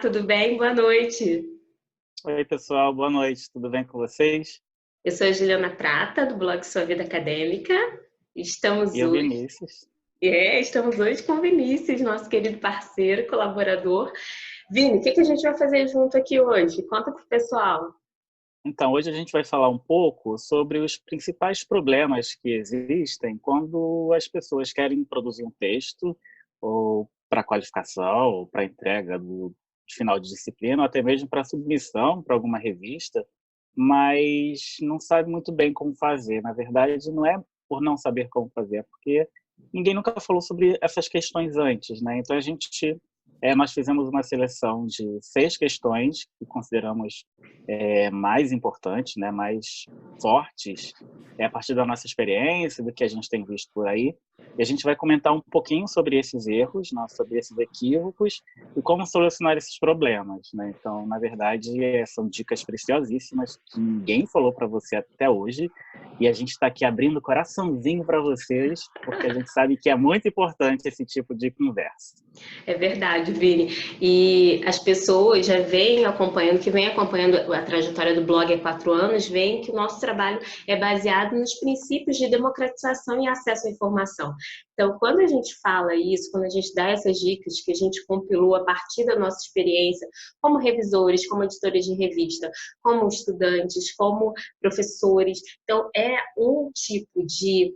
tudo bem? Boa noite. Oi, pessoal, boa noite, tudo bem com vocês? Eu sou a Juliana Prata, do blog Sua Vida Acadêmica. E Estamos eu, hoje, Vinícius. estamos hoje com o Vinícius, nosso querido parceiro, colaborador. Vini, o que a gente vai fazer junto aqui hoje? Conta pro pessoal. Então, hoje a gente vai falar um pouco sobre os principais problemas que existem quando as pessoas querem produzir um texto ou para qualificação, ou para entrega de final de disciplina, ou até mesmo para submissão para alguma revista, mas não sabe muito bem como fazer. Na verdade, não é por não saber como fazer, é porque ninguém nunca falou sobre essas questões antes, né? Então, nós fizemos uma seleção de 6 questões que consideramos mais importantes, né, mais fortes, a partir da nossa experiência, do que a gente tem visto por aí. E a gente vai comentar um pouquinho sobre esses erros, né, sobre esses equívocos e como solucionar esses problemas, né? Então, na verdade, são dicas preciosíssimas que ninguém falou para você até hoje e a gente está aqui abrindo o coraçãozinho para vocês, porque a gente sabe que é muito importante esse tipo de conversa. É verdade, Vini. E as pessoas já vêm acompanhando, que vêm acompanhando a trajetória do blog há 4 anos, veem que o nosso trabalho é baseado nos princípios de democratização e acesso à informação. Então, quando a gente fala isso, quando a gente dá essas dicas que a gente compilou a partir da nossa experiência, como revisores, como editores de revista, como estudantes, como professores, então é um tipo de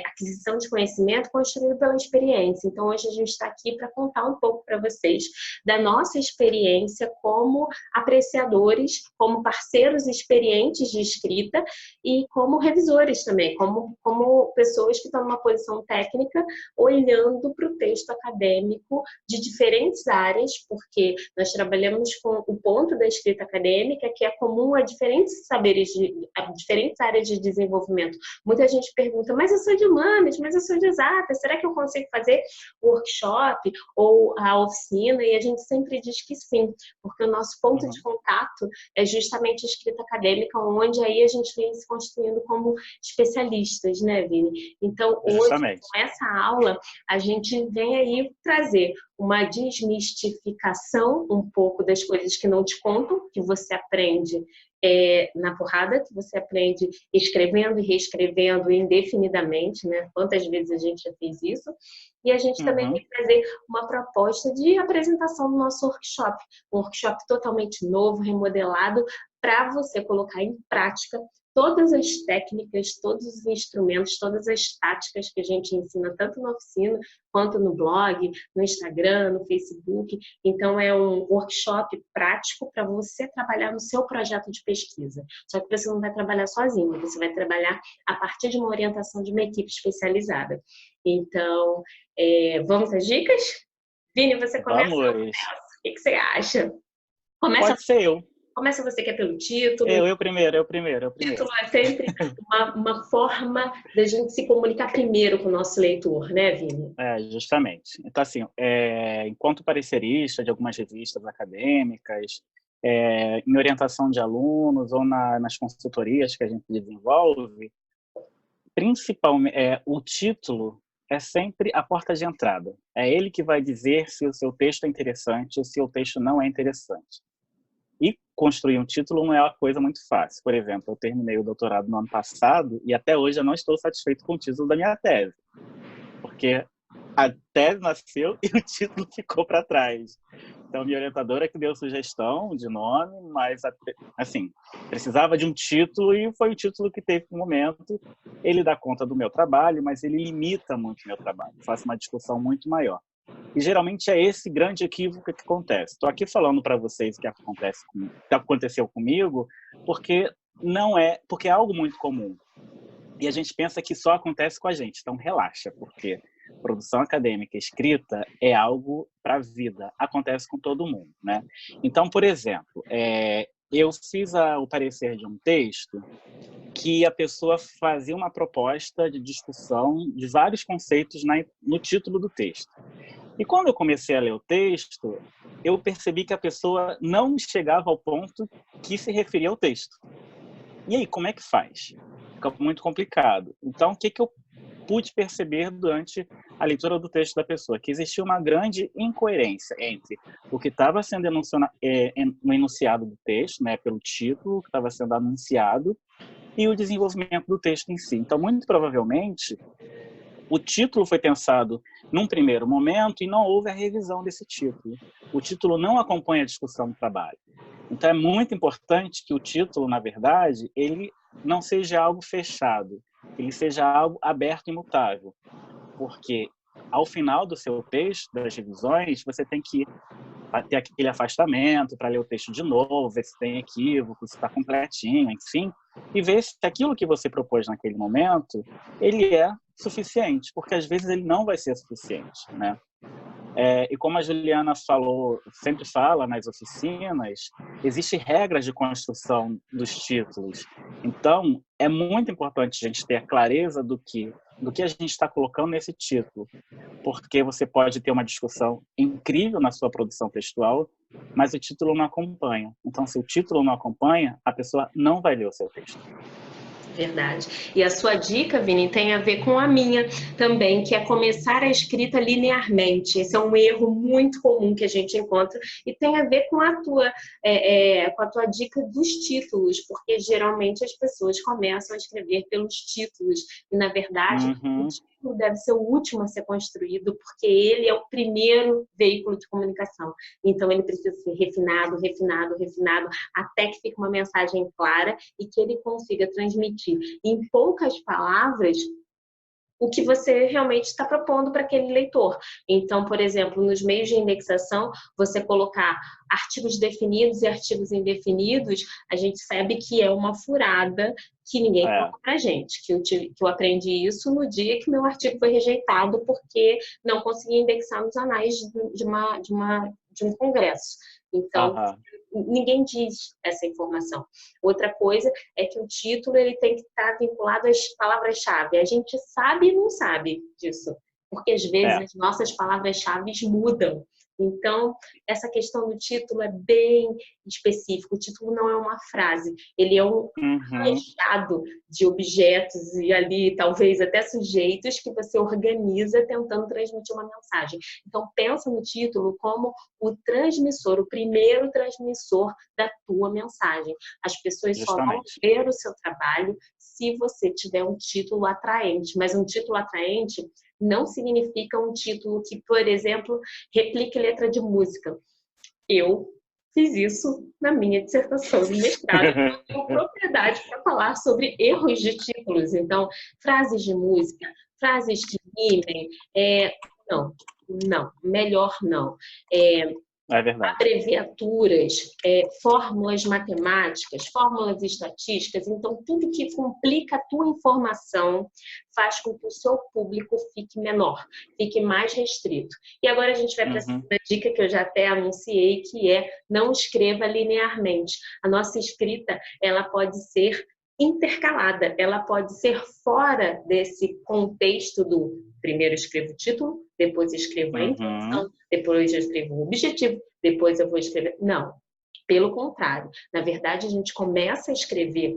aquisição de conhecimento construído pela experiência. Então, hoje a gente está aqui para contar um pouco para vocês da nossa experiência como apreciadores, como parceiros experientes de escrita e como revisores também, como pessoas que estão numa posição técnica olhando para o texto acadêmico de diferentes áreas, porque nós trabalhamos com o ponto da escrita acadêmica que é comum a diferentes saberes, a diferentes áreas de desenvolvimento. Muita gente pergunta, mas eu sou de humanas, mas eu sou de exatas, será que eu consigo fazer o workshop ou a oficina? E a gente sempre diz que sim, porque o nosso ponto de contato é justamente a escrita acadêmica, onde aí a gente vem se construindo como especialistas, né, Vini? Então, hoje, Justamente. com essa aula, a gente vem aí trazer uma desmistificação um pouco das coisas que não te contam, que você aprende na porrada, que você aprende escrevendo e reescrevendo indefinidamente, né? Quantas vezes a gente já fez isso? E a gente também Uhum. vai trazer uma proposta de apresentação do nosso workshop, um workshop totalmente novo, remodelado, para você colocar em prática todas as técnicas, todos os instrumentos, todas as táticas que a gente ensina, tanto na oficina, quanto no blog, no Instagram, no Facebook. Então, é um workshop prático para você trabalhar no seu projeto de pesquisa. Só que você não vai trabalhar sozinho, você vai trabalhar a partir de uma orientação de uma equipe especializada. Então, vamos às dicas? Vini, você começa ou eu Vamos. começo? O que você acha? Começa, Pode ser eu. começa você que é pelo título. Eu primeiro, eu primeiro, eu primeiro. Título é sempre uma forma da gente se comunicar primeiro com o nosso leitor, né, Vini? Justamente. Então, assim, enquanto parecerista de algumas revistas acadêmicas, em orientação de alunos ou nas consultorias que a gente desenvolve, principalmente, o título é sempre a porta de entrada. É ele que vai dizer se o seu texto é interessante ou se o texto não é interessante. E construir um título não é uma coisa muito fácil. Por exemplo, eu terminei o doutorado no ano passado e até hoje eu não estou satisfeito com o título da minha tese, porque a tese nasceu e o título ficou para trás. Então, minha orientadora que deu sugestão de nome, mas, assim, precisava de um título e foi o título que teve no momento. Ele dá conta do meu trabalho, mas ele limita muito o meu trabalho, faz uma discussão muito maior. E geralmente é esse grande equívoco que acontece. Estou aqui falando para vocês o que aconteceu comigo, porque porque é algo muito comum. E a gente pensa que só acontece com a gente. Então relaxa, porque produção acadêmica escrita é algo para a vida. Acontece com todo mundo, né? Então, por exemplo, eu fiz o parecer de um texto que a pessoa fazia uma proposta de discussão de vários conceitos no título do texto. E quando eu comecei a ler o texto, eu percebi que a pessoa não chegava ao ponto que se referia ao texto. E aí, como é que faz? Fica muito complicado. Então, o que eu pude perceber durante a leitura do texto da pessoa, que existia uma grande incoerência entre o que estava sendo no enunciado do texto, né, pelo título que estava sendo anunciado, e o desenvolvimento do texto em si. Então, muito provavelmente, o título foi pensado num primeiro momento e não houve a revisão desse título. O título não acompanha a discussão do trabalho. Então, é muito importante que o título, na verdade, ele não seja algo fechado, ele seja algo aberto e mutável, porque ao final do seu texto, das revisões, você tem que ter aquele afastamento para ler o texto de novo, ver se tem equívoco, se está completinho, enfim, e ver se aquilo que você propôs naquele momento, ele é suficiente, porque às vezes ele não vai ser suficiente, né? E como a Juliana falou, sempre fala nas oficinas, existem regras de construção dos títulos. Então, é muito importante a gente ter a clareza do que a gente está colocando nesse título, porque você pode ter uma discussão incrível na sua produção textual, mas o título não acompanha. Então, se o título não acompanha, a pessoa não vai ler o seu texto. Verdade. E a sua dica, Vini, tem a ver com a minha também, que é começar a escrita linearmente. Esse é um erro muito comum que a gente encontra e tem a ver com a tua dica dos títulos, porque geralmente as pessoas começam a escrever pelos títulos e, na verdade, o título deve ser o último a ser construído, porque ele é o primeiro veículo de comunicação. Então, ele precisa ser refinado, refinado, refinado, até que fique uma mensagem clara e que ele consiga transmitir em poucas palavras o que você realmente está propondo para aquele leitor. Então, por exemplo, nos meios de indexação, você colocar artigos definidos e artigos indefinidos, a gente sabe que é uma furada que ninguém conta para a gente. Que eu aprendi isso no dia que meu artigo foi rejeitado porque não consegui indexar nos anais de um congresso. Então, ninguém diz essa informação. Outra coisa é que o título ele tem que estar vinculado às palavras-chave. A gente sabe e não sabe disso, porque às vezes as nossas palavras-chave mudam. Então, essa questão do título é bem específico. O título não é uma frase, ele é um recheado de objetos e ali, talvez até sujeitos que você organiza tentando transmitir uma mensagem. Então, pensa no título como o transmissor, o primeiro transmissor da tua mensagem. As pessoas só vão ver o seu trabalho se você tiver um título atraente, mas um título atraente não significa um título que, por exemplo, replique letra de música. Eu fiz isso na minha dissertação de mestrado. Tenho propriedade para falar sobre erros de títulos. Então, frases de música, frases que rimem, não, melhor não. É verdade. Abreviaturas, fórmulas matemáticas, fórmulas estatísticas. Então, tudo que complica a tua informação faz com que o seu público fique menor, fique mais restrito. E agora a gente vai para a segunda dica que eu já até anunciei, que é não escreva linearmente. A nossa escrita, ela pode ser intercalada, ela pode ser fora desse contexto do primeiro escrevo o título, depois escrevo a introdução, depois eu escrevo o objetivo, depois eu vou escrever... Não, pelo contrário. Na verdade, a gente começa a escrever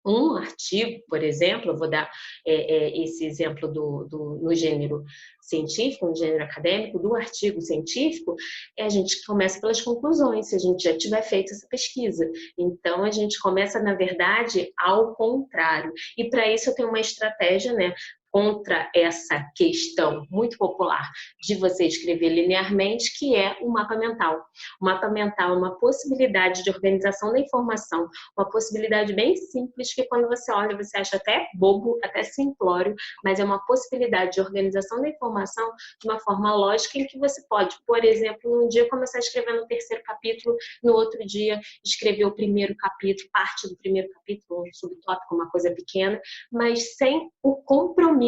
um artigo, por exemplo, eu vou dar esse exemplo no gênero científico, no gênero acadêmico, do artigo científico, a gente começa pelas conclusões, se a gente já tiver feito essa pesquisa. Então, a gente começa, na verdade, ao contrário. E para isso eu tenho uma estratégia, né? Contra essa questão muito popular de você escrever linearmente, que é o mapa mental. O mapa mental é uma possibilidade de organização da informação, uma possibilidade bem simples, que quando você olha, você acha até bobo, até simplório, mas é uma possibilidade de organização da informação de uma forma lógica em que você pode, por exemplo, num dia começar a escrever no terceiro capítulo, no outro dia escrever o primeiro capítulo, parte do primeiro capítulo, um subtópico, uma coisa pequena, mas sem o compromisso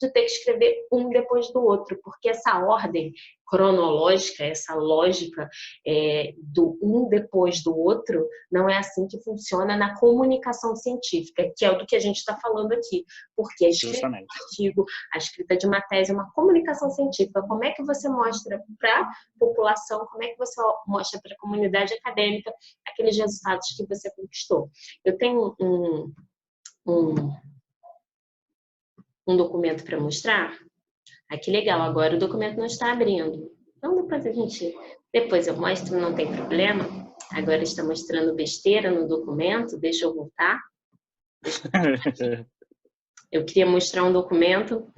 de ter que escrever um depois do outro, porque essa ordem cronológica, essa lógica do um depois do outro, não é assim que funciona na comunicação científica, que é o do que a gente está falando aqui, porque a escrita de um artigo, a escrita de uma tese é uma comunicação científica. Como é que você mostra para a população, como é que você mostra para a comunidade acadêmica aqueles resultados que você conquistou? Eu tenho um documento para mostrar, Ah, que legal, agora o documento não está abrindo. Então depois eu mostro, não tem problema. Agora está mostrando besteira no documento, deixa eu voltar. Eu queria mostrar um documento.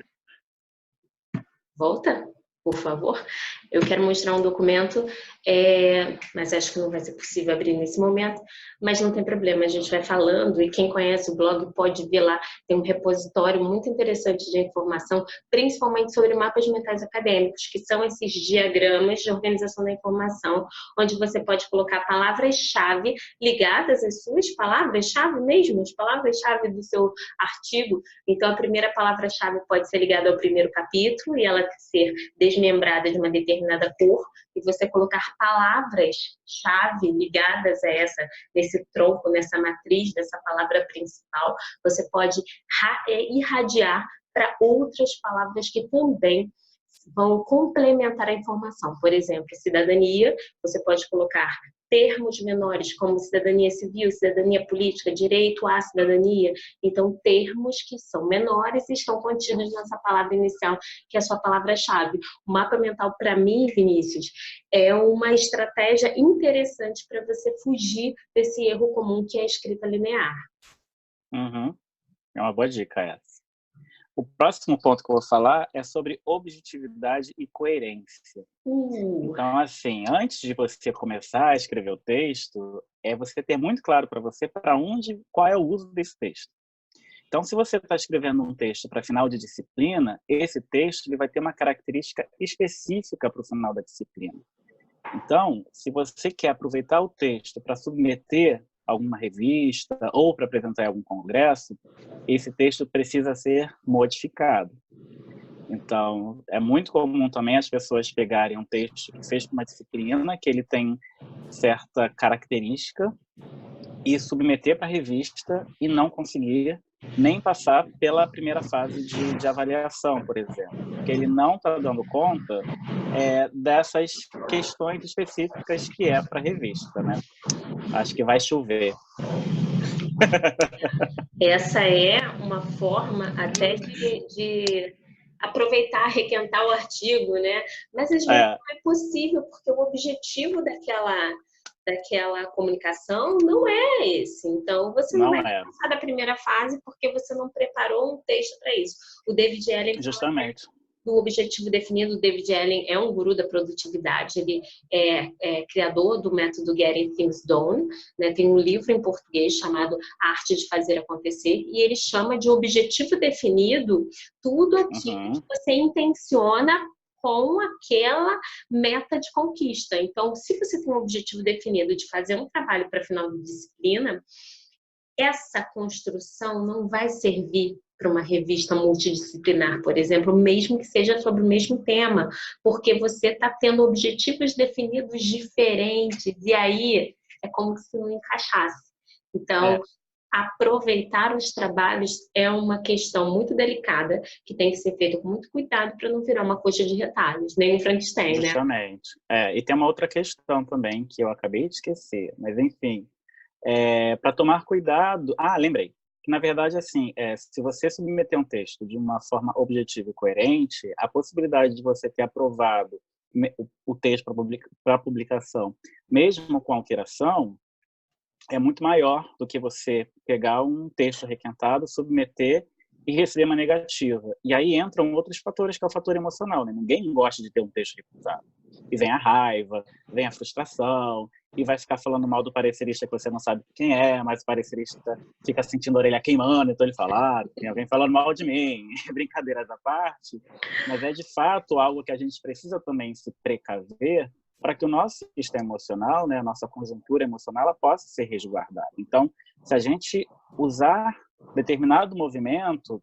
Volta, por favor. Eu quero mostrar um documento, mas acho que não vai ser possível abrir nesse momento, mas não tem problema, a gente vai falando, e quem conhece o blog pode ver lá, tem um repositório muito interessante de informação, principalmente sobre mapas mentais acadêmicos, que são esses diagramas de organização da informação, onde você pode colocar palavras-chave ligadas às suas palavras-chave mesmo, as palavras-chave do seu artigo. Então, a primeira palavra-chave pode ser ligada ao primeiro capítulo, e ela ser desmembrada de uma determinada cor, e você colocar palavras-chave ligadas a nesse tronco, nessa matriz dessa palavra principal, você pode irradiar para outras palavras que também vão complementar a informação. Por exemplo, cidadania, você pode colocar termos menores como cidadania civil, cidadania política, direito à cidadania. Então, termos que são menores e estão contidos nessa palavra inicial, que é a sua palavra-chave. O mapa mental, para mim, Vinícius, é uma estratégia interessante para você fugir desse erro comum que é a escrita linear. Uhum. É uma boa dica essa. O próximo ponto que eu vou falar é sobre objetividade e coerência. Então, assim, antes de você começar a escrever o texto, você ter muito claro para você qual é o uso desse texto. Então, se você está escrevendo um texto para final de disciplina, esse texto ele vai ter uma característica específica para o final da disciplina. Então, se você quer aproveitar o texto para submeter alguma revista ou para apresentar em algum congresso, esse texto precisa ser modificado. Então, é muito comum também as pessoas pegarem um texto que fez para uma disciplina, que ele tem certa característica, e submeter para a revista e não conseguir nem passar pela primeira fase de avaliação, por exemplo. Porque ele não está dando conta dessas questões específicas que é para a revista, né? Acho que vai chover. Essa é uma forma até de aproveitar, requentar o artigo, né? Mas às vezes não é possível, porque o objetivo daquela comunicação não é esse. Então, você não vai passar da primeira fase porque você não preparou um texto para isso. O David Allen justamente do objetivo definido. O David Allen é um guru da produtividade, ele é criador do método Getting Things Done, né? Tem um livro em português chamado A Arte de Fazer Acontecer, e ele chama de objetivo definido tudo aquilo que você intenciona com aquela meta de conquista. Então, se você tem um objetivo definido de fazer um trabalho para final de disciplina, essa construção não vai servir para uma revista multidisciplinar, por exemplo, mesmo que seja sobre o mesmo tema, porque você está tendo objetivos definidos diferentes, e aí é como se não encaixasse. Então, aproveitar os trabalhos é uma questão muito delicada, que tem que ser feita com muito cuidado para não virar uma coxa de retalhos, nem um Frankenstein, né? Justamente. E tem uma outra questão também, que eu acabei de esquecer, mas enfim, para tomar cuidado... lembrei. Que, na verdade, assim, se você submeter um texto de uma forma objetiva e coerente, a possibilidade de você ter aprovado o texto para publicação, mesmo com alteração, é muito maior do que você pegar um texto requentado, submeter e receber uma negativa. E aí entram outros fatores, que é o fator emocional, né? Ninguém gosta de ter um texto recusado. E vem a raiva, vem a frustração, e vai ficar falando mal do parecerista que você não sabe quem é, mas o parecerista fica sentindo a orelha queimando, então ele fala, tem alguém falando mal de mim. Brincadeiras à parte, mas é de fato algo que a gente precisa também se precaver para que o nosso sistema emocional, né, a nossa conjuntura emocional, ela possa ser resguardada. Então, se a gente usar determinado movimento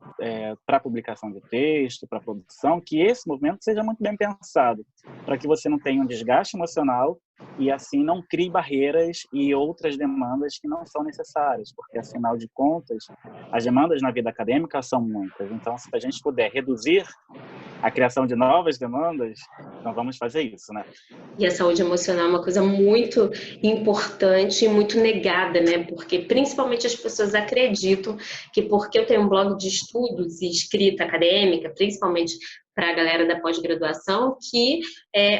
para publicação de texto, para produção, que esse movimento seja muito bem pensado, para que você não tenha um desgaste emocional e assim não crie barreiras e outras demandas que não são necessárias, porque afinal de contas, as demandas na vida acadêmica são muitas. Então, se a gente puder reduzir a criação de novas demandas, então vamos fazer isso, né? E a saúde emocional é uma coisa muito importante e muito negada, né? Porque principalmente as pessoas acreditam que porque eu tenho um blog de estudos e escrita acadêmica, principalmente para a galera da pós-graduação que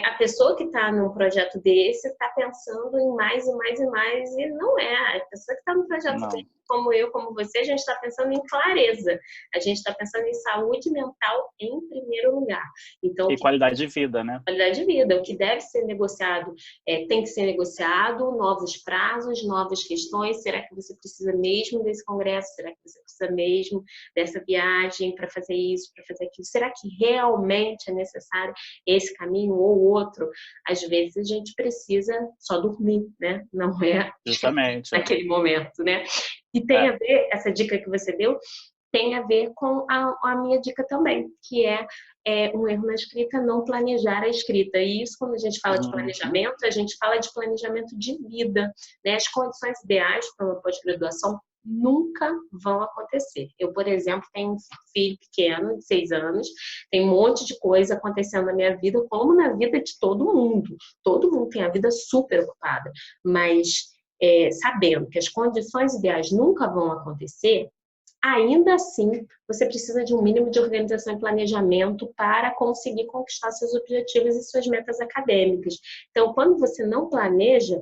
a pessoa que está num projeto desse está pensando em mais e mais e mais, e não é. A pessoa que está num projeto como eu, como você, a gente está pensando em clareza, a gente está pensando em saúde mental em primeiro lugar. Então, e qualidade de vida, né? Qualidade de vida, o que deve ser negociado, tem que ser negociado, novos prazos, novas questões, será que você precisa mesmo desse congresso? Será que você precisa mesmo dessa viagem para fazer isso, para fazer aquilo? Será que realmente é necessário esse caminho ou outro? Às vezes a gente precisa só dormir, né? Não é justamente naquele momento, né? E tem a ver, essa dica que você deu, tem a ver com a minha dica também, que é um erro na escrita, não planejar a escrita. E isso, quando a gente fala de planejamento, a gente fala de planejamento de vida, né? As condições ideais para uma pós-graduação nunca vão acontecer. Eu, por exemplo, tenho um filho pequeno, de 6 anos, tem um monte de coisa acontecendo na minha vida, como na vida de todo mundo. Todo mundo tem a vida super ocupada, mas sabendo que as condições ideais nunca vão acontecer, ainda assim, você precisa de um mínimo de organização e planejamento para conseguir conquistar seus objetivos e suas metas acadêmicas. Então, quando você não planeja,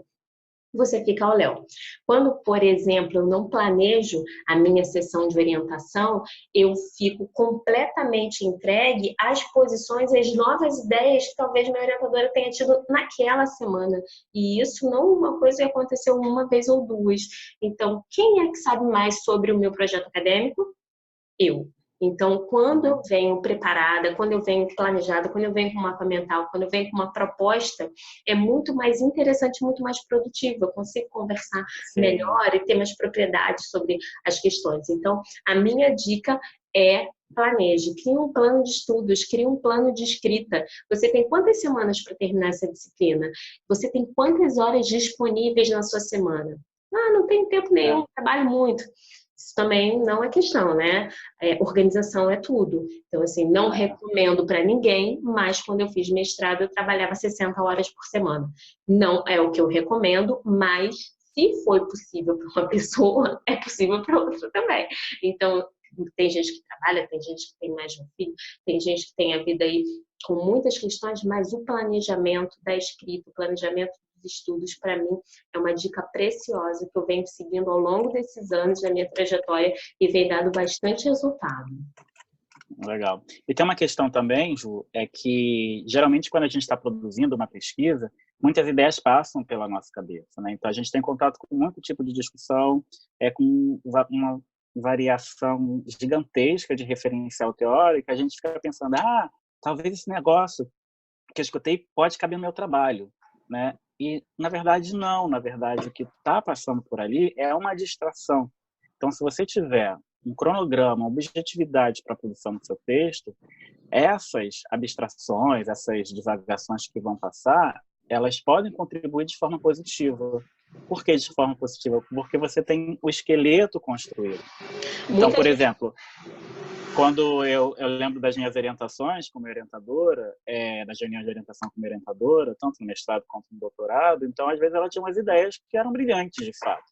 você fica ao léu. Quando, por exemplo, eu não planejo a minha sessão de orientação, eu fico completamente entregue às posições e às novas ideias que talvez minha orientadora tenha tido naquela semana. E isso não é uma coisa que aconteceu uma vez ou duas. Então, quem é que sabe mais sobre o meu projeto acadêmico? Eu. Então, quando eu venho preparada, quando eu venho planejada, quando eu venho com um mapa mental, quando eu venho com uma proposta, é muito mais interessante, muito mais produtivo. Eu consigo conversar melhor e ter mais propriedade sobre as questões. Então, a minha dica é planeje, crie um plano de estudos, crie um plano de escrita. Você tem quantas semanas para terminar essa disciplina? Você tem quantas horas disponíveis na sua semana? Ah, não tenho tempo nenhum, trabalho muito. Isso também não é questão, né? Organização é tudo. Então, assim, não recomendo para ninguém, mas quando eu fiz mestrado, eu trabalhava 60 horas por semana. Não é o que eu recomendo, mas se foi possível para uma pessoa, é possível para outra também. Então, tem gente que trabalha, tem gente que tem mais de um filho, tem gente que tem a vida aí com muitas questões, mas o planejamento da escrita, o planejamento estudos, para mim, é uma dica preciosa que eu venho seguindo ao longo desses anos da minha trajetória e vem dado bastante resultado. Legal. E tem uma questão também, Ju, é que geralmente quando a gente está produzindo uma pesquisa, muitas ideias passam pela nossa cabeça, né? Então a gente tem contato com muito tipo de discussão, com uma variação gigantesca de referencial teórico, a gente fica pensando, talvez esse negócio que eu escutei pode caber no meu trabalho, né? E, na verdade, não. Na verdade, o que está passando por ali é uma distração. Então, se você tiver um cronograma, uma objetividade para a produção do seu texto, essas abstrações, essas divagações que vão passar, elas podem contribuir de forma positiva. Por que de forma positiva? Porque você tem o esqueleto construído. Então, por exemplo, quando eu lembro das minhas orientações como orientadora, das reuniões de orientação como orientadora, tanto no mestrado quanto no doutorado, então, às vezes, ela tinha umas ideias que eram brilhantes, de fato.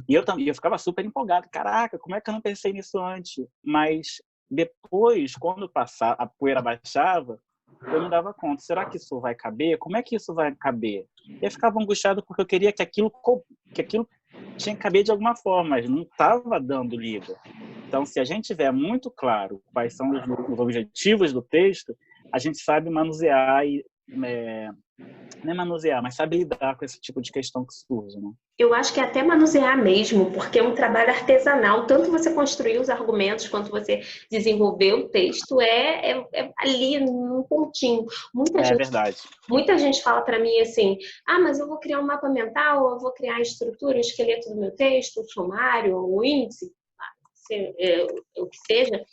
E eu ficava super empolgado. Caraca, como é que eu não pensei nisso antes? Mas depois, quando a poeira baixava, eu me dava conta. Será que isso vai caber? Como é que isso vai caber? E eu ficava angustiado porque eu queria que aquilo tinha que caber de alguma forma, mas não estava dando liga. Então, se a gente tiver muito claro quais são os objetivos do texto, a gente sabe manusear não é manusear, mas sabe lidar com esse tipo de questão que surge, né? Eu acho que é até manusear mesmo, porque é um trabalho artesanal. Tanto você construir os argumentos, quanto você desenvolver o texto, é ali num pontinho. Verdade. Muita gente fala para mim assim, mas eu vou criar um mapa mental, eu vou criar a estrutura, o esqueleto do meu texto, o sumário, o índice, o que seja.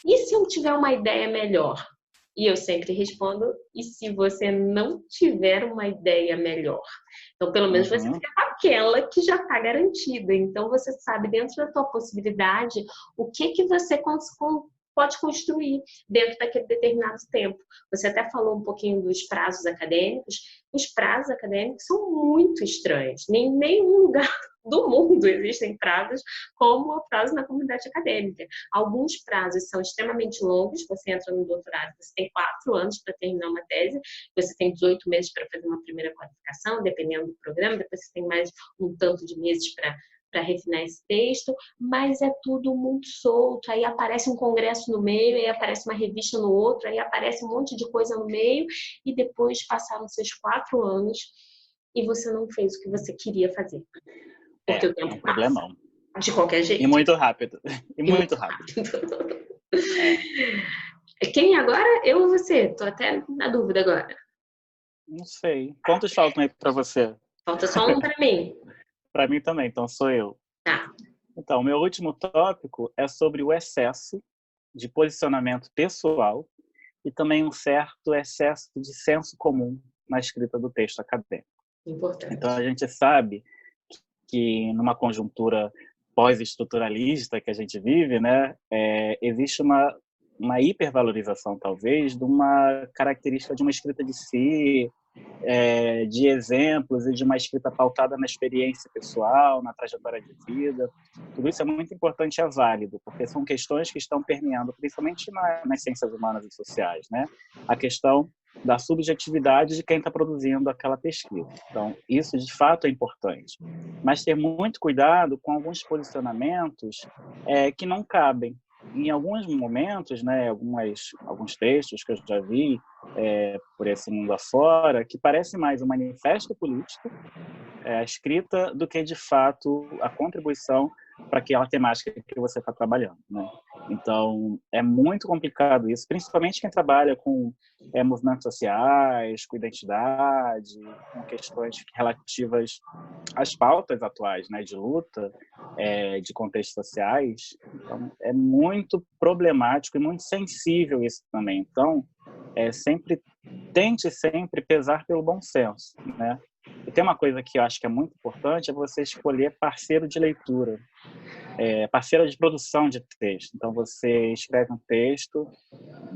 E se eu tiver uma ideia melhor? E eu sempre respondo, e se você não tiver uma ideia melhor? Então, pelo menos você fica com aquela que já está garantida. Então, você sabe, dentro da tua possibilidade, o que você pode construir dentro daquele determinado tempo. Você até falou um pouquinho dos prazos acadêmicos. Os prazos acadêmicos são muito estranhos. Em nenhum lugar do mundo existem prazos como o prazo na comunidade acadêmica. Alguns prazos são extremamente longos. Você entra no doutorado, você tem 4 anos para terminar uma tese, você tem 18 meses para fazer uma primeira qualificação, dependendo do programa, depois você tem mais um tanto de meses para refinar esse texto, mas é tudo muito solto. Aí aparece um congresso no meio, aí aparece uma revista no outro, aí aparece um monte de coisa no meio, e depois passaram seus 4 anos e você não fez o que você queria fazer. Porque o tempo um problemão. Passa, de qualquer jeito. E muito rápido. E muito rápido. Quem agora? Eu ou você? Tô até na dúvida agora. Não sei. Quantos faltam aí para você? Falta só um para mim. Para mim também, então sou eu. Tá. Então, meu último tópico é sobre o excesso de posicionamento pessoal e também um certo excesso de senso comum na escrita do texto acadêmico. Importante. Então, a gente sabe que numa conjuntura pós-estruturalista que a gente vive, né, existe uma hipervalorização, talvez, de uma característica de uma escrita de si, de exemplos e de uma escrita pautada na experiência pessoal, na trajetória de vida. Tudo isso é muito importante e é válido, porque são questões que estão permeando, principalmente nas ciências humanas e sociais, né? A questão da subjetividade de quem está produzindo aquela pesquisa. Então, isso de fato é importante. Mas ter muito cuidado com alguns posicionamentos que não cabem. Em alguns momentos, né, alguns textos que eu já vi por esse mundo afora, que parece mais um manifesto político, a escrita, do que, de fato, a contribuição para aquela temática que você está trabalhando, né? Então, é muito complicado isso, principalmente quem trabalha com movimentos sociais, com identidade, com questões relativas às pautas atuais, né, de luta, de contextos sociais. Então, é muito problemático e muito sensível isso também. Então, tente sempre pesar pelo bom senso, né? E tem uma coisa que eu acho que é muito importante, é você escolher parceiro de leitura, parceiro de produção de texto. Então, você escreve um texto,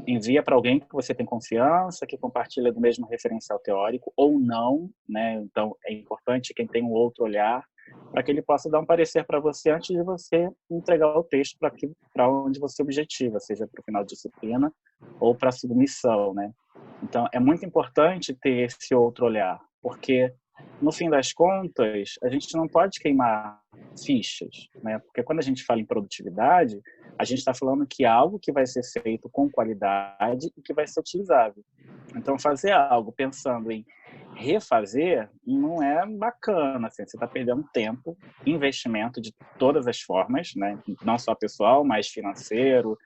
envia para alguém que você tem confiança, que compartilha do mesmo referencial teórico, ou não, né? Então, é importante quem tem um outro olhar, para que ele possa dar um parecer para você antes de você entregar o texto para onde você objetiva, seja para o final de disciplina ou para a submissão, né? Então, é muito importante ter esse outro olhar, porque, no fim das contas, a gente não pode queimar fichas, né? Porque quando a gente fala em produtividade, a gente está falando que é algo que vai ser feito com qualidade e que vai ser utilizável. Então, fazer algo pensando em refazer não é bacana, assim, você está perdendo tempo, investimento de todas as formas, né? Não só pessoal, mas financeiro,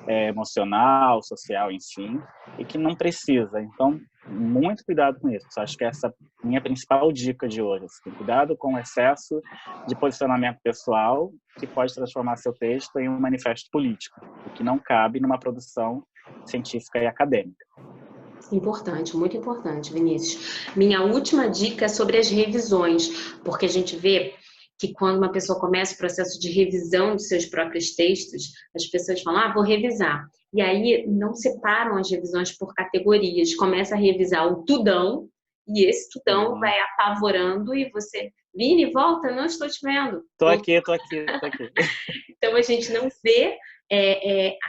emocional, social, enfim, e que não precisa. Então, muito cuidado com isso. Acho que essa é a minha principal dica de hoje. Assim, cuidado com o excesso de posicionamento pessoal que pode transformar seu texto em um manifesto político, o que não cabe numa produção científica e acadêmica. Importante, muito importante, Vinícius. Minha última dica é sobre as revisões, porque a gente vê que quando uma pessoa começa o processo de revisão dos seus próprios textos, as pessoas falam, vou revisar. E aí não separam as revisões por categorias, começa a revisar o tudão, e esse tudão vai apavorando e você, Vini, volta, não estou te vendo. Tô aqui. Então a gente não vê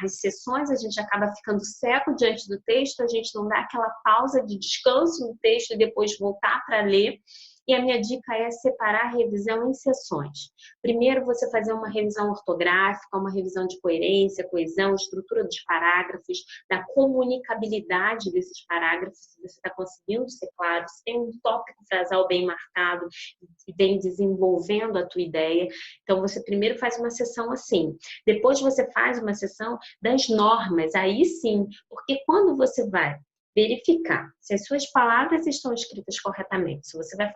as sessões, a gente acaba ficando cego diante do texto, a gente não dá aquela pausa de descanso no texto e depois voltar para ler. E a minha dica é separar a revisão em sessões. Primeiro, você fazer uma revisão ortográfica, uma revisão de coerência, coesão, estrutura dos parágrafos, da comunicabilidade desses parágrafos, se você está conseguindo ser claro, se tem um tópico frasal bem marcado e vem desenvolvendo a tua ideia. Então, você primeiro faz uma sessão assim. Depois, você faz uma sessão das normas, aí sim, porque quando você vai verificar se as suas palavras estão escritas corretamente, se você vai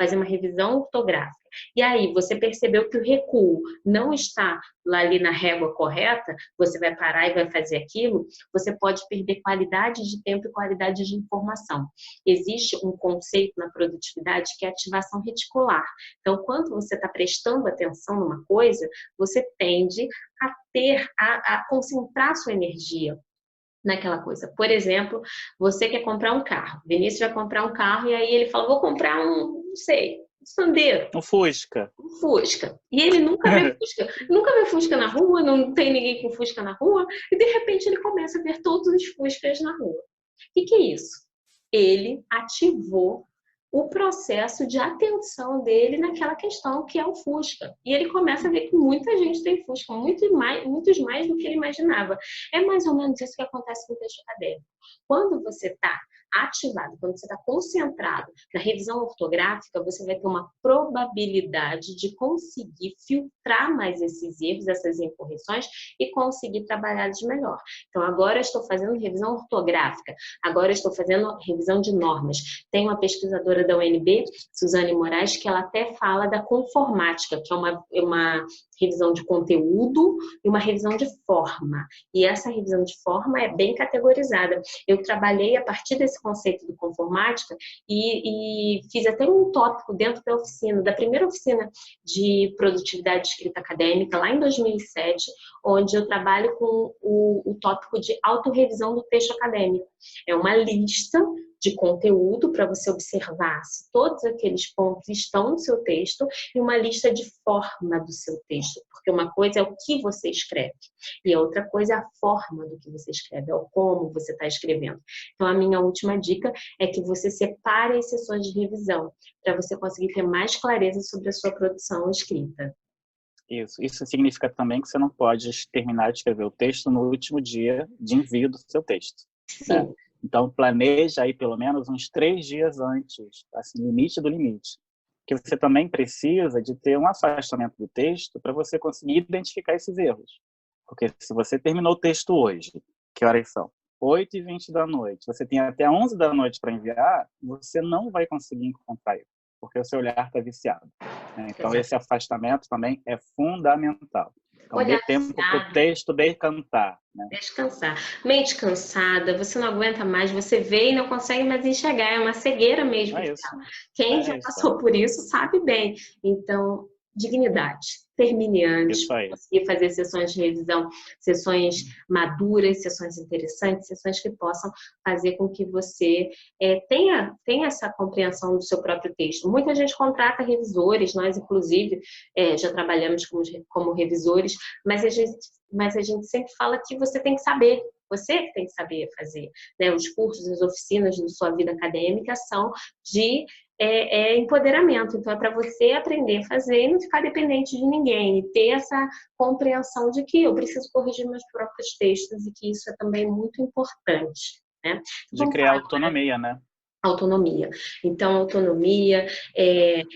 fazer uma revisão ortográfica, e aí você percebeu que o recuo não está lá ali na régua correta, você vai parar e vai fazer aquilo, você pode perder qualidade de tempo e qualidade de informação. Existe um conceito na produtividade que é ativação reticular. Então, quando você está prestando atenção numa coisa, você tende a concentrar sua energia naquela coisa. Por exemplo, você quer comprar um carro. Vinícius vai comprar um carro e aí ele fala, vou comprar não sei, um Sandero. Um Fusca. Um Fusca. E ele nunca vê Fusca. Nunca vê Fusca na rua, não tem ninguém com Fusca na rua. E de repente ele começa a ver todos os Fuscas na rua. O que é isso? Ele ativou o processo de atenção dele naquela questão que é o Fusca. E ele começa a ver que muita gente tem Fusca, muitos mais do que ele imaginava. É mais ou menos isso que acontece com o texto acadêmico. Quando você está ativado, quando você está concentrado na revisão ortográfica, você vai ter uma probabilidade de conseguir filtrar mais esses erros, essas incorreções e conseguir trabalhá-los melhor. Então, agora eu estou fazendo revisão ortográfica, agora eu estou fazendo revisão de normas. Tem uma pesquisadora da UNB, Suzane Moraes, que ela até fala da conformática, que é uma revisão de conteúdo e uma revisão de forma. E essa revisão de forma é bem categorizada. Eu trabalhei a partir desse conceito do conformática e fiz até um tópico dentro da oficina, da primeira oficina de produtividade de escrita acadêmica, lá em 2007, onde eu trabalho com o tópico de autorrevisão do texto acadêmico. É uma lista de conteúdo para você observar se todos aqueles pontos estão no seu texto e uma lista de forma do seu texto, porque uma coisa é o que você escreve e a outra coisa é a forma do que você escreve, é o como você está escrevendo. Então, a minha última dica é que você separe as sessões de revisão para você conseguir ter mais clareza sobre a sua produção escrita. Isso significa também que você não pode terminar de escrever o texto no último dia de envio do seu texto. Sim. Né? Então, planeja aí pelo menos uns 3 dias antes, assim, limite do limite. Que você também precisa de ter um afastamento do texto para você conseguir identificar esses erros. Porque se você terminou o texto hoje, que horas são? 8h20 da noite, você tem até 11 da noite para enviar, você não vai conseguir encontrar isso, porque o seu olhar está viciado. Né? Então, Exato. esse afastamento também é fundamental. Então, dê tempo para o texto decantar. Né? Descansar. Mente cansada, você não aguenta mais, você vê e não consegue mais enxergar, é uma cegueira mesmo. É isso. Quem já passou por isso sabe bem. Então, dignidade. Termine antes, conseguir fazer sessões de revisão, sessões maduras, sessões interessantes, sessões que possam fazer com que você tenha essa compreensão do seu próprio texto. Muita gente contrata revisores, nós, inclusive, já trabalhamos como revisores, mas a gente sempre fala que você tem que saber. Você que tem que saber fazer. Né? Os cursos, as oficinas da sua vida acadêmica são de empoderamento. Então, é para você aprender a fazer e não ficar dependente de ninguém. E ter essa compreensão de que eu preciso corrigir meus próprios textos e que isso é também muito importante. Né? De criar autonomia, né? Autonomia. Então, autonomia,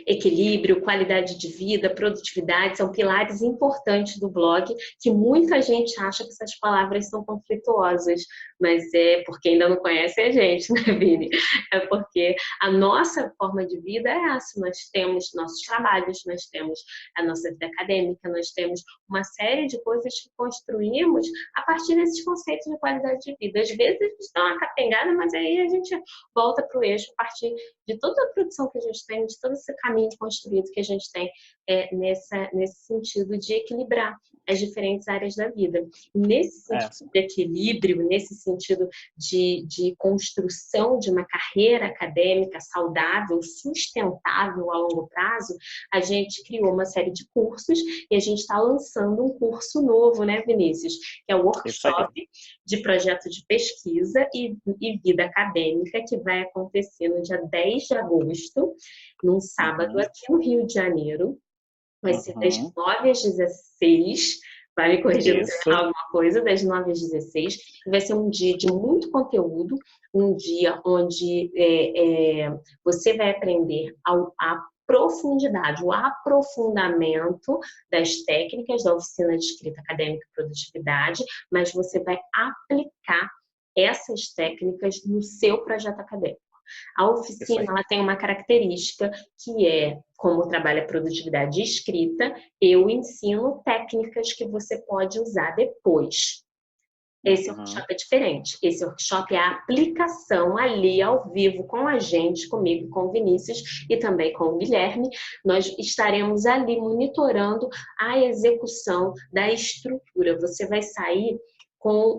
equilíbrio, qualidade de vida, produtividade são pilares importantes do blog que muita gente acha que essas palavras são conflituosas, mas é porque ainda não conhece a gente, né, Vini? É porque a nossa forma de vida é essa. Nós temos nossos trabalhos, nós temos a nossa vida acadêmica, nós temos uma série de coisas que construímos a partir desses conceitos de qualidade de vida. Às vezes eles dão uma capengada, mas aí a gente volta para o eixo a partir de toda a produção que a gente tem, de todo esse caminho construído que a gente tem nesse sentido de equilibrar as diferentes áreas da vida. Nesse sentido de equilíbrio, nesse sentido de construção de uma carreira acadêmica saudável, sustentável a longo prazo, a gente criou uma série de cursos e a gente está lançando um curso novo, né, Vinícius? Que é o workshop de projeto de pesquisa e vida acadêmica, que vai acontecer no dia 10 de agosto, num sábado, aqui no Rio de Janeiro. Vai ser das 9 às 16, vai me corrigir se eu errar alguma coisa, das 9 às 16. Vai ser um dia de muito conteúdo, um dia onde você vai aprender a profundidade, o aprofundamento das técnicas da oficina de escrita acadêmica e produtividade, mas você vai aplicar essas técnicas no seu projeto acadêmico. A oficina ela tem uma característica que é, como trabalha a produtividade de escrita, eu ensino técnicas que você pode usar depois. Esse workshop é diferente. Esse workshop é a aplicação ali ao vivo com a gente, comigo, com o Vinícius e também com o Guilherme. Nós estaremos ali monitorando a execução da estrutura. Você vai sair com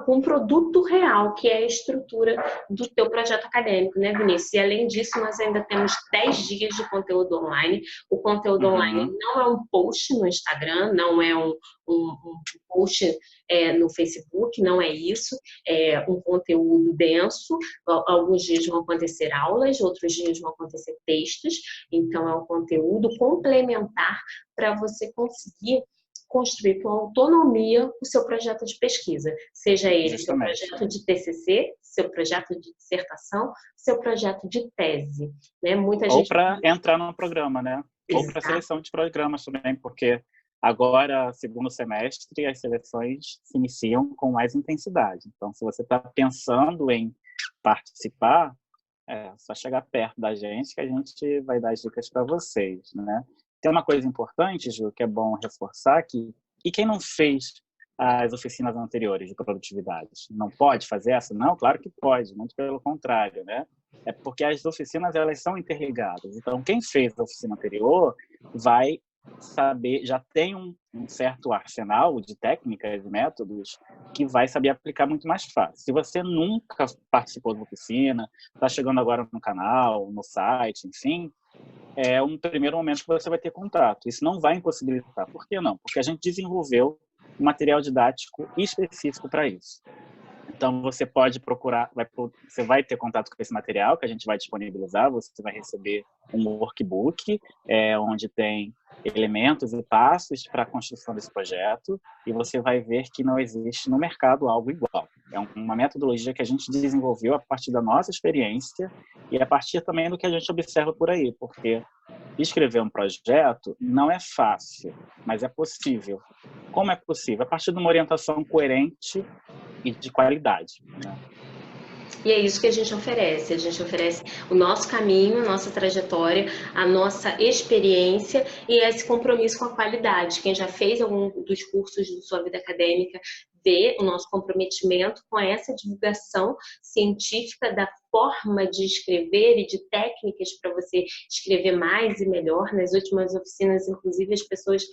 um produto real, que é a estrutura do teu projeto acadêmico, né, Vinícius? E além disso, nós ainda temos 10 dias de conteúdo online. O conteúdo online não é um post no Instagram, não é um post no Facebook, não é isso. É um conteúdo denso. Alguns dias vão acontecer aulas, outros dias vão acontecer textos. Então, é um conteúdo complementar para você conseguir construir com autonomia o seu projeto de pesquisa, seja ele seu projeto de TCC, seu projeto de dissertação, seu projeto de tese, né? Muita gente... Ou para entrar no programa, né? Exato. Ou para seleção de programas também, porque agora, segundo semestre, as seleções se iniciam com mais intensidade. Então, se você está pensando em participar, é só chegar perto da gente que a gente vai dar as dicas para vocês, né? Tem uma coisa importante, Ju, que é bom reforçar, e quem não fez as oficinas anteriores de produtividade, não pode fazer essa? Não, claro que pode, muito pelo contrário, né? É porque as oficinas, elas são interligadas. Então, quem fez a oficina anterior vai saber, já tem um certo arsenal de técnicas e métodos que vai saber aplicar muito mais fácil. Se você nunca participou da oficina, está chegando agora no canal, no site, enfim, é um primeiro momento que você vai ter contato. Isso não vai impossibilitar. Por que não? Porque a gente desenvolveu um material didático específico para isso. Então, você pode procurar, você vai ter contato com esse material que a gente vai disponibilizar, você vai receber um workbook, onde tem elementos e passos para a construção desse projeto, e você vai ver que não existe no mercado algo igual. É uma metodologia que a gente desenvolveu a partir da nossa experiência e a partir também do que a gente observa por aí, porque escrever um projeto não é fácil, mas é possível. Como é possível? A partir de uma orientação coerente e de qualidade, né? E é isso que a gente oferece. A gente oferece o nosso caminho, a nossa trajetória, a nossa experiência e esse compromisso com a qualidade. Quem já fez algum dos cursos de sua vida acadêmica vê o nosso comprometimento com essa divulgação científica da forma de escrever e de técnicas para você escrever mais e melhor. Nas últimas oficinas, inclusive, as pessoas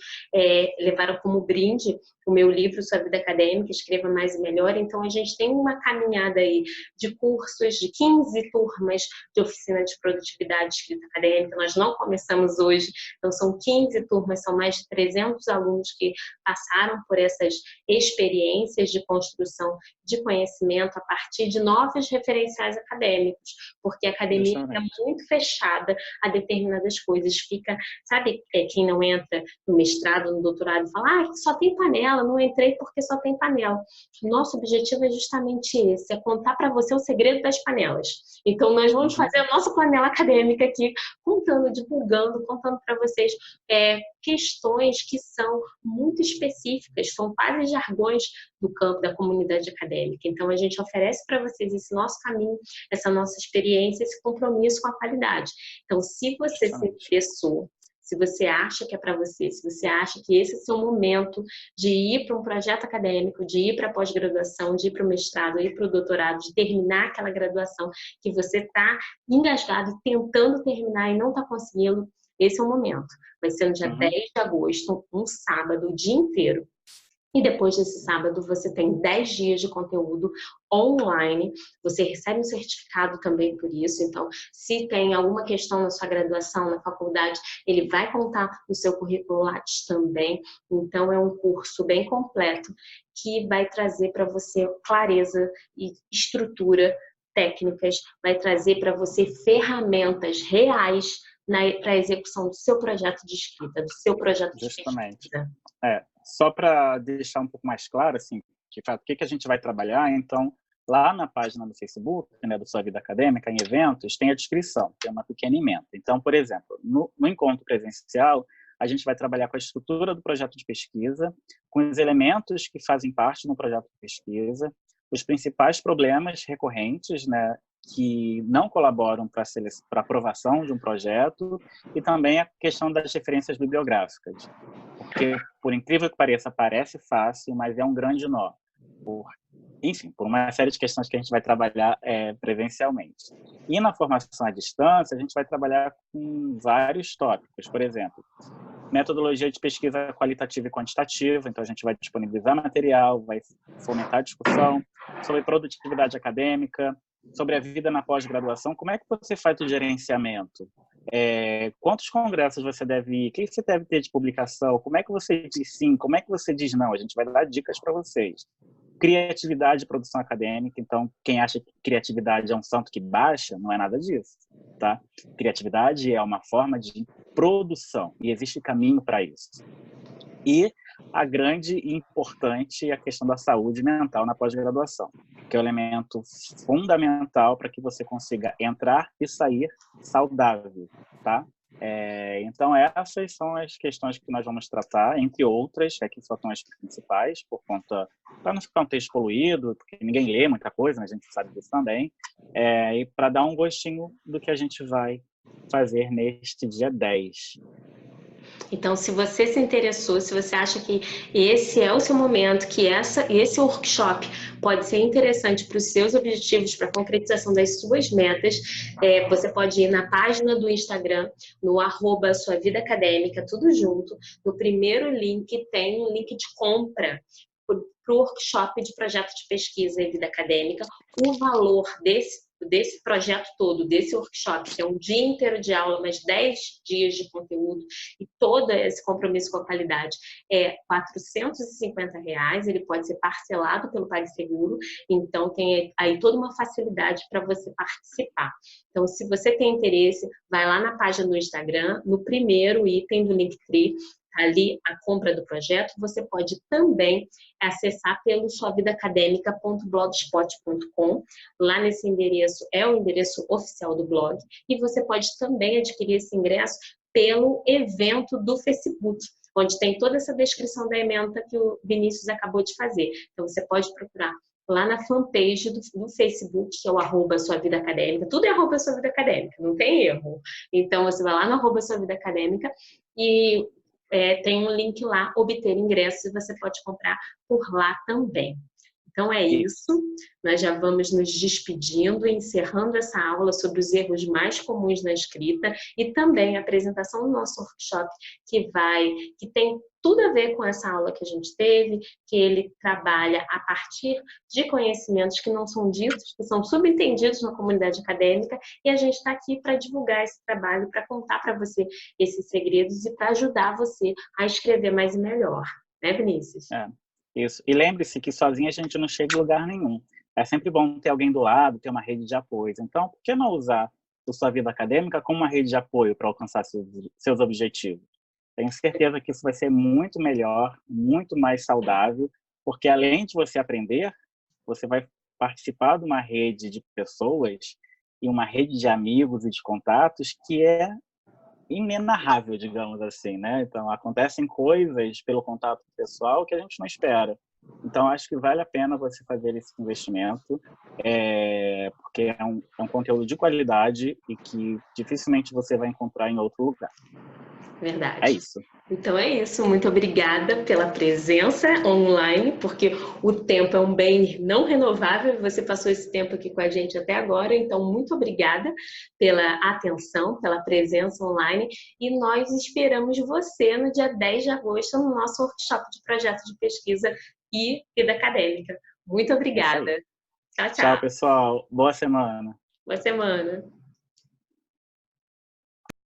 levaram como brinde o meu livro Sua Vida Acadêmica, Escreva Mais e Melhor. Então, a gente tem uma caminhada aí de cursos, de 15 turmas de oficina de produtividade de escrita acadêmica. Nós não começamos hoje, então são 15 turmas, são mais de 300 alunos que passaram por essas experiências de construção de conhecimento a partir de novos referenciais acadêmicos, porque a academia é muito fechada a determinadas coisas. Fica, sabe, quem não entra no mestrado, no doutorado, fala, só tem panela, não entrei porque só tem panela. Nosso objetivo é justamente esse, é contar para você o segredo das panelas. Então, nós vamos fazer a nossa panela acadêmica aqui, contando, divulgando, contando para vocês questões que são muito específicas, são quase jargões do campo da comunidade acadêmica. Então, a gente oferece para vocês esse nosso caminho, essa nossa experiência, esse compromisso com a qualidade. Então, se você se interessou, se você acha que é para você, se você acha que esse é o seu momento de ir para um projeto acadêmico, de ir para a pós-graduação, de ir para o mestrado, de ir para o doutorado, de terminar aquela graduação que você está engasgado, tentando terminar e não está conseguindo, esse é o momento. Vai ser no dia 10 de agosto, um sábado, o dia inteiro. E depois desse sábado, você tem 10 dias de conteúdo online. Você recebe um certificado também por isso. Então, se tem alguma questão na sua graduação, na faculdade, ele vai contar no seu currículo Lattes também. Então, é um curso bem completo que vai trazer para você clareza e estrutura, técnicas, vai trazer para você ferramentas reais para a execução do seu projeto de escrita, do seu projeto de pesquisa. Só para deixar um pouco mais claro, assim, de fato, o que a gente vai trabalhar, então, lá na página do Facebook, né, do Sua Vida Acadêmica, em eventos, tem a descrição, tem uma pequena emenda. Então, por exemplo, no encontro presencial, a gente vai trabalhar com a estrutura do projeto de pesquisa, com os elementos que fazem parte do projeto de pesquisa, os principais problemas recorrentes, né, que não colaboram para a aprovação de um projeto, e também a questão das referências bibliográficas. Porque, por incrível que pareça, parece fácil, mas é um grande nó. Enfim, por uma série de questões que a gente vai trabalhar presencialmente. E na formação à distância, a gente vai trabalhar com vários tópicos. Por exemplo, metodologia de pesquisa qualitativa e quantitativa, então a gente vai disponibilizar material, vai fomentar a discussão sobre produtividade acadêmica, sobre a vida na pós-graduação. Como é que você faz o gerenciamento? Quantos congressos você deve ir? O que você deve ter de publicação? Como é que você diz sim? Como é que você diz não? A gente vai dar dicas para vocês. Criatividade e produção acadêmica. Então, quem acha que criatividade é um santo que baixa, não é nada disso, tá? Criatividade é uma forma de produção e existe caminho para isso. E a grande e importante é a questão da saúde mental na pós-graduação, que é o elemento fundamental para que você consiga entrar e sair saudável, tá? Então, essas são as questões que nós vamos tratar, entre outras, que aqui só são as principais, para não ficar um texto poluído, porque ninguém lê muita coisa, né? A gente sabe disso também, e para dar um gostinho do que a gente vai fazer neste dia 10. Então, se você se interessou, se você acha que esse é o seu momento, que esse workshop pode ser interessante para os seus objetivos, para a concretização das suas metas, você pode ir na página do Instagram, no @suavidaacadêmica, tudo junto. No primeiro link tem um link de compra para o workshop de projeto de pesquisa e vida acadêmica. O valor desse projeto todo, desse workshop, que é um dia inteiro de aula, mais 10 dias de conteúdo e todo esse compromisso com a qualidade, é R$ 450, ele pode ser parcelado pelo PagSeguro, então tem aí toda uma facilidade para você participar. Então, se você tem interesse, vai lá na página do Instagram, no primeiro item do Linktree, ali a compra do projeto. Você pode também acessar pelo suavidaacademica.blogspot.com. Lá nesse endereço é o endereço oficial do blog, e você pode também adquirir esse ingresso pelo evento do Facebook, onde tem toda essa descrição da ementa que o Vinícius acabou de fazer. Então você pode procurar lá na fanpage do Facebook, que é o @suavidaacadêmica, tudo é @suavidaacadêmica, não tem erro. Então você vai lá no @suavidaacadêmica e tem um link lá, obter ingressos, e você pode comprar por lá também. Então é isso, nós já vamos nos despedindo, encerrando essa aula sobre os erros mais comuns na escrita e também a apresentação do nosso workshop, que tem tudo a ver com essa aula que a gente teve, que ele trabalha a partir de conhecimentos que não são ditos, que são subentendidos na comunidade acadêmica, e a gente está aqui para divulgar esse trabalho, para contar para você esses segredos e para ajudar você a escrever mais e melhor, né, Vinícius? Isso. E lembre-se que sozinho a gente não chega em lugar nenhum. É sempre bom ter alguém do lado, ter uma rede de apoio. Então, por que não usar a sua vida acadêmica como uma rede de apoio para alcançar seus objetivos? Tenho certeza que isso vai ser muito melhor, muito mais saudável, porque além de você aprender, você vai participar de uma rede de pessoas e uma rede de amigos e de contatos que é inenarrável, digamos assim, né? Então, acontecem coisas pelo contato pessoal que a gente não espera. Então, acho que vale a pena você fazer esse investimento, porque é um conteúdo de qualidade e que dificilmente você vai encontrar em outro lugar. Verdade. É isso. Então é isso, muito obrigada pela presença online, porque o tempo é um bem não renovável, você passou esse tempo aqui com a gente até agora, então muito obrigada pela atenção, pela presença online, e nós esperamos você no dia 10 de agosto no nosso workshop de projeto de pesquisa e vida acadêmica. Muito obrigada. Tchau, tchau. Tchau, pessoal. Boa semana. Boa semana.